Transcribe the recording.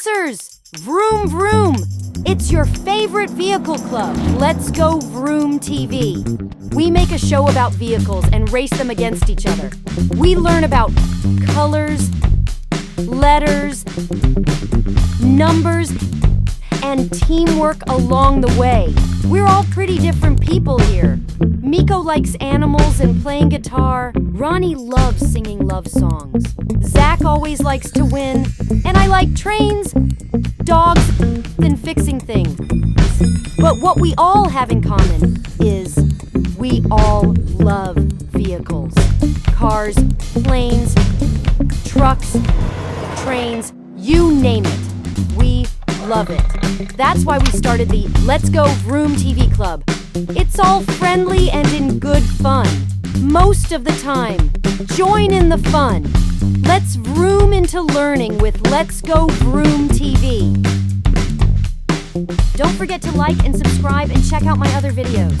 Racers! Vroom Vroom! It's your favorite vehicle club. Let's go Vroom TV. We make a show about vehicles and race them against each other. We learn about colors, letters, numbers, and teamwork along the way. We're all pretty different people here. Miko likes animals and playing guitar. Ronnie loves singing love songs. Zach always likes to win. And I like trains, dogs, and fixing things. But what we all have in common is we all love vehicles. Cars, planes, trucks, trains, you name it. We love it. That's why we started the Let's Go Vroom TV Club. It's all friendly and in good fun. Most of the time. Join in the fun. Let's vroom into learning with Let's Go Vroom TV. Don't forget to like and subscribe and check out my other videos.